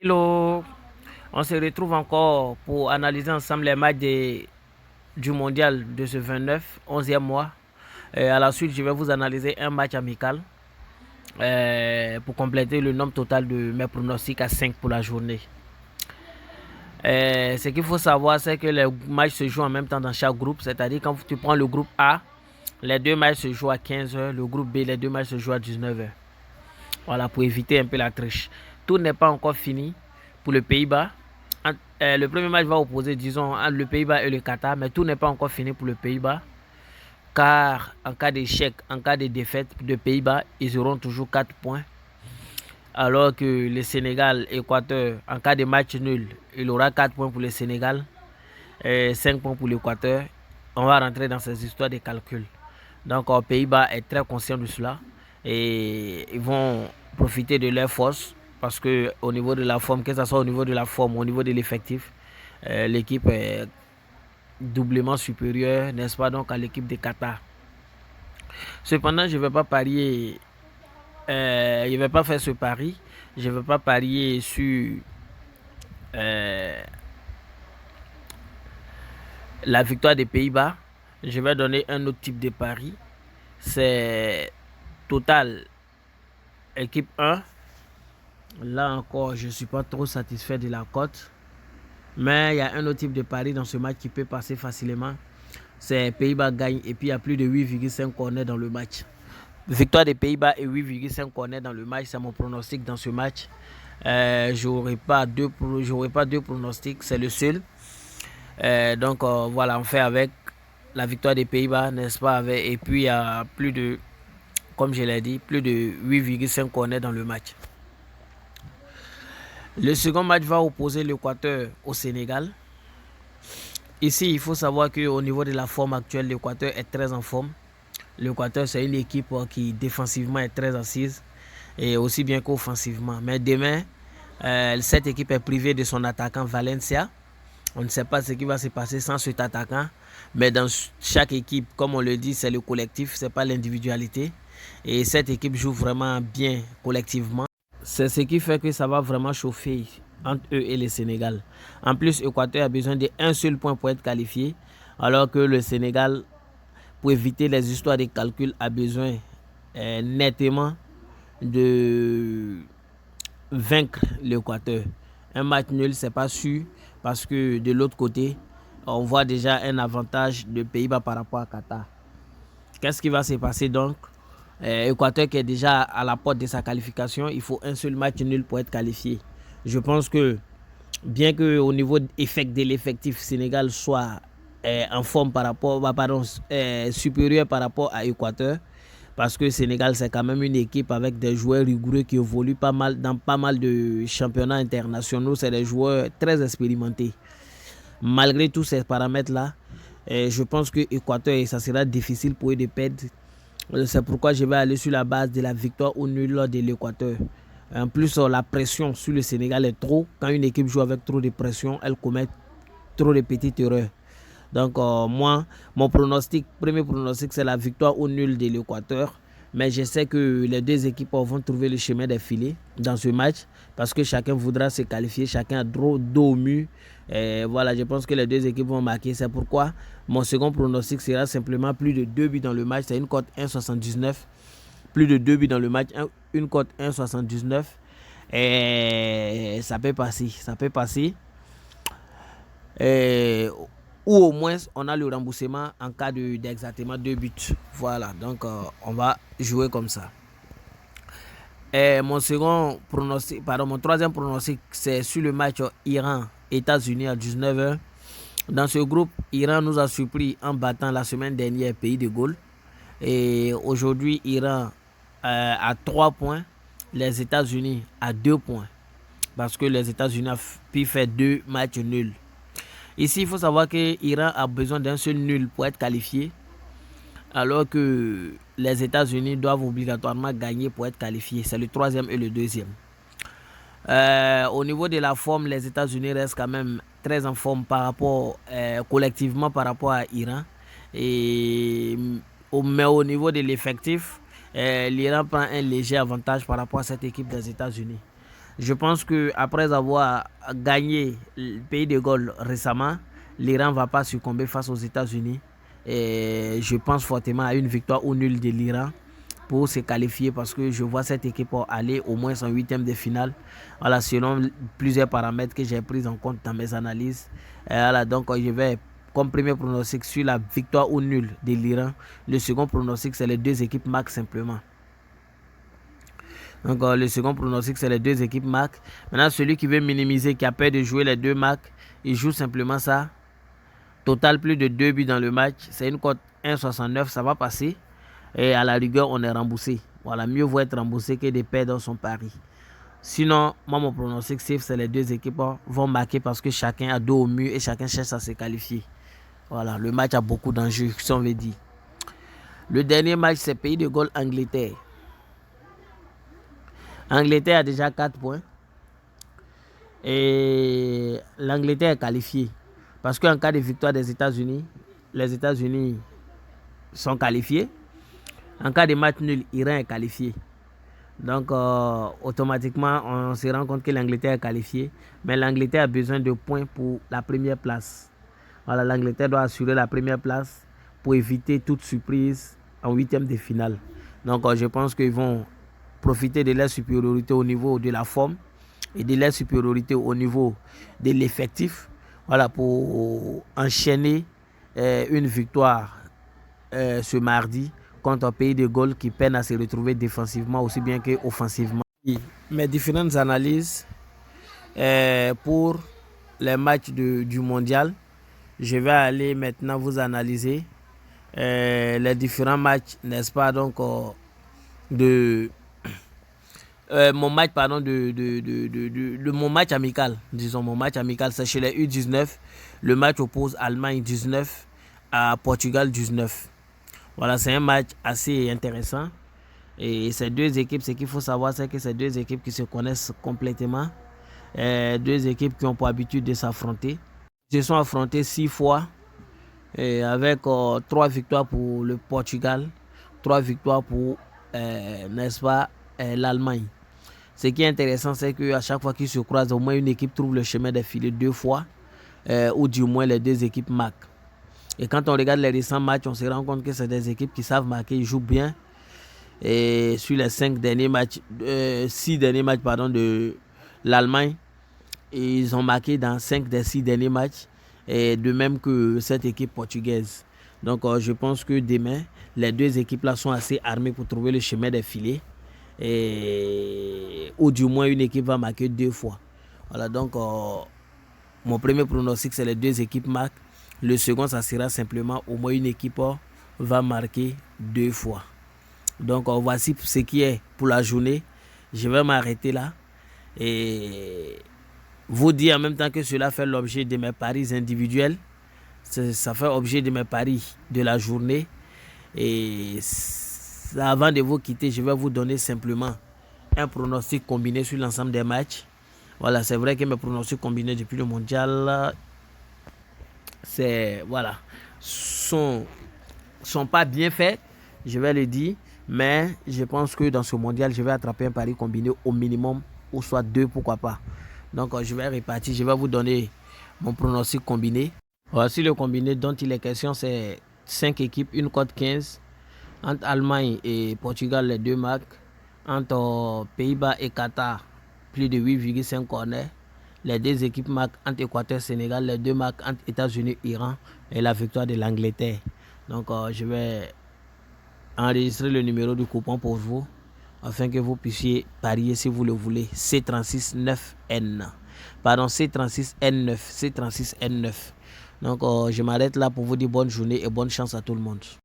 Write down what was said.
Hello, on se retrouve encore pour analyser ensemble les matchs du mondial de ce 29, 11e mois. À la suite, je vais vous analyser un match amical pour compléter le nombre total de mes pronostics à 5 pour la journée. Ce qu'il faut savoir, c'est que les matchs se jouent en même temps dans chaque groupe. C'est-à-dire quand tu prends le groupe A, les deux matchs se jouent à 15h. Le groupe B, les deux matchs se jouent à 19h. Voilà, pour éviter un peu la triche. Tout n'est pas encore fini pour le Pays-Bas. Le premier match va opposer, disons, entre le Pays-Bas et le Qatar, mais tout n'est pas encore fini pour le Pays-Bas. Car en cas d'échec, en cas de défaite de Pays-Bas, ils auront toujours 4 points. Alors que le Sénégal, Équateur, en cas de match nul, il aura 4 points pour le Sénégal et 5 points pour l'Équateur. On va rentrer dans ces histoires de calcul. Donc, le Pays-Bas est très conscient de cela et ils vont profiter de leur force parce que au niveau de la forme, que ce soit au niveau de la forme, au niveau de l'effectif, l'équipe est doublement supérieure, n'est-ce pas, donc à l'équipe de Qatar. Cependant, je ne vais pas parier, je ne vais pas faire ce pari, je ne vais pas parier sur la victoire des Pays-Bas. Je vais donner un autre type de pari. C'est total équipe 1. Là encore, je ne suis pas trop satisfait de la cote. Mais il y a un autre type de pari dans ce match qui peut passer facilement. C'est Pays-Bas gagne et puis il y a plus de 8,5 corners dans le match. Victoire des Pays-Bas et 8,5 corners dans le match, c'est mon pronostic dans ce match. J'aurai pas deux pronostics, c'est le seul. Donc voilà, on fait avec la victoire des Pays-Bas, n'est-ce pas, avec, et puis il y a plus de, comme je l'ai dit, plus de 8,5 corners dans le match. Le second match va opposer l'Équateur au Sénégal. Ici, il faut savoir qu'au niveau de la forme actuelle, l'Équateur est très en forme. L'Équateur, c'est une équipe qui défensivement est très assise et aussi bien qu'offensivement. Mais demain, cette équipe est privée de son attaquant Valencia. On ne sait pas ce qui va se passer sans cet attaquant. Mais dans chaque équipe, comme on le dit, c'est le collectif, ce n'est pas l'individualité. Et cette équipe joue vraiment bien collectivement. C'est ce qui fait que ça va vraiment chauffer entre eux et le Sénégal. En plus, l'Équateur a besoin d'un seul point pour être qualifié, alors que le Sénégal, pour éviter les histoires de calcul, a besoin nettement de vaincre l'Équateur. Un match nul, c'est pas sûr, parce que de l'autre côté, on voit déjà un avantage de Pays-Bas par rapport à Qatar. Qu'est-ce qui va se passer donc? Équateur qui est déjà à la porte de sa qualification, il faut un seul match nul pour être qualifié. Je pense que bien qu'au niveau de l'effectif, Sénégal soit en forme par rapport, supérieur par rapport à Équateur, parce que Sénégal c'est quand même une équipe avec des joueurs rigoureux qui évoluent pas mal dans pas mal de championnats internationaux. C'est des joueurs très expérimentés. Malgré tous ces paramètres-là, je pense que Équateur, ça sera difficile pour eux de perdre. C'est pourquoi je vais aller sur la base de la victoire ou nul de l'Équateur. En plus, la pression sur le Sénégal est trop. Quand une équipe joue avec trop de pression, elle commet trop de petites erreurs. Donc, moi, mon pronostic, premier pronostic, c'est la victoire ou nul de l'Équateur. Mais je sais que les deux équipes vont trouver le chemin des filets dans ce match parce que chacun voudra se qualifier, chacun a dos au mur. Et voilà, je pense que les deux équipes vont marquer. C'est pourquoi mon second pronostic sera simplement plus de 2 buts dans le match. C'est une cote 1,79. Plus de 2 buts dans le match, une cote 1,79. Et ça peut passer. Ça peut passer. Ou au moins on a le remboursement en cas d'exactement 2 buts. Voilà, donc on va jouer comme ça. Mon troisième pronostic, c'est sur le match Iran-États-Unis à 19h. Dans ce groupe, Iran nous a surpris en battant la semaine dernière Pays de Galles. Et aujourd'hui, Iran a 3 points, les États-Unis à 2 points. Parce que les États-Unis ont pu faire 2 matchs nuls. Ici, il faut savoir que l'Iran a besoin d'un seul nul pour être qualifié, alors que les États-Unis doivent obligatoirement gagner pour être qualifiés. C'est le troisième et le deuxième. Au niveau de la forme, les États-Unis restent quand même très en forme par rapport, collectivement par rapport à l'Iran. Mais au niveau de l'effectif, l'Iran prend un léger avantage par rapport à cette équipe des États-Unis. Je pense qu'après avoir gagné le pays de Galles récemment, l'Iran ne va pas succomber face aux États-Unis. Et je pense fortement à une victoire ou nulle de l'Iran pour se qualifier parce que je vois cette équipe aller au moins en huitième de finale. Voilà, selon plusieurs paramètres que j'ai pris en compte dans mes analyses. Voilà, donc je vais comme premier pronostic sur la victoire ou nulle de l'Iran. Le second pronostic, c'est les deux équipes max simplement. Donc le second pronostic, c'est les deux équipes max. Maintenant, celui qui veut minimiser, qui a peur de jouer les deux max, il joue simplement ça. Total plus de 2 buts dans le match. C'est une cote 1,69, ça va passer. Et à la rigueur, on est remboursé. Voilà, mieux vaut être remboursé que de perdre son pari. Sinon, moi, mon pronostic safe, c'est les deux équipes vont marquer parce que chacun a dos au mur et chacun cherche à se qualifier. Voilà, le match a beaucoup d'enjeux, si on veut dire. Le dernier match, c'est Pays de Galles, Angleterre. Angleterre a déjà 4 points. Et l'Angleterre est qualifiée. Parce qu'en cas de victoire des États-Unis, les États-Unis sont qualifiés. En cas de match nul, l'Iran est qualifié. Donc, automatiquement, on se rend compte que l'Angleterre est qualifiée. Mais l'Angleterre a besoin de points pour la première place. Voilà, l'Angleterre doit assurer la première place pour éviter toute surprise en huitième de finale. Donc, je pense qu'ils vont profiter de leur supériorité au niveau de la forme et de leur supériorité au niveau de l'effectif. Voilà, pour enchaîner une victoire ce mardi contre un Pays de Galles qui peine à se retrouver défensivement aussi bien qu'offensivement. Mes différentes analyses pour les matchs du mondial, je vais aller maintenant vous analyser les différents matchs, n'est-ce pas, donc mon match, pardon, mon match amical, disons mon match amical, c'est chez les U19. Le match oppose Allemagne 19 à Portugal 19. Voilà, c'est un match assez intéressant. Et ces deux équipes, ce qu'il faut savoir, c'est que ces deux équipes qui se connaissent complètement. Deux équipes qui ont pour habitude de s'affronter. Ils se sont affrontés 6 fois. Avec 3 victoires pour le Portugal. 3 victoires pour, n'est-ce pas, l'Allemagne. Ce qui est intéressant, c'est qu'à chaque fois qu'ils se croisent, au moins une équipe trouve le chemin des filets 2 fois. Ou du moins les deux équipes marquent. Et quand on regarde les récents matchs, on se rend compte que c'est des équipes qui savent marquer, ils jouent bien. Et sur les 6 derniers matchs pardon, de l'Allemagne, ils ont marqué dans 5 des 6 derniers matchs. Et de même que cette équipe portugaise. Donc je pense que demain, les deux équipes-là sont assez armées pour trouver le chemin des filets. Ou du moins une équipe va marquer 2 fois. Voilà, donc mon premier pronostic, c'est les deux équipes marquent. Le second, ça sera simplement au moins une équipe va marquer 2 fois. Donc voici ce qui est pour la journée. Je vais m'arrêter là. Et vous dire en même temps que cela fait l'objet de mes paris individuels. Ça fait objet de mes paris de la journée. Et avant de vous quitter, je vais vous donner simplement un pronostic combiné sur l'ensemble des matchs. Voilà, c'est vrai que mes pronostics combinés depuis le mondial, voilà, sont pas bien faits, je vais le dire. Mais je pense que dans ce mondial, je vais attraper un pari combiné au minimum, ou soit 2, pourquoi pas. Donc je vais répartir, je vais vous donner mon pronostic combiné. Voici le combiné dont il est question, c'est 5 équipes, une cote 15. Entre Allemagne et Portugal, les deux marques. Entre Pays-Bas et Qatar, plus de 8,5 corners. Les deux équipes marquent entre Équateur et Sénégal, les deux marquent entre États-Unis et Iran et la victoire de l'Angleterre. Donc je vais enregistrer le numéro du coupon pour vous afin que vous puissiez parier si vous le voulez. C36N9. Pardon, C36N9. C36N9. Donc je m'arrête là pour vous dire bonne journée et bonne chance à tout le monde.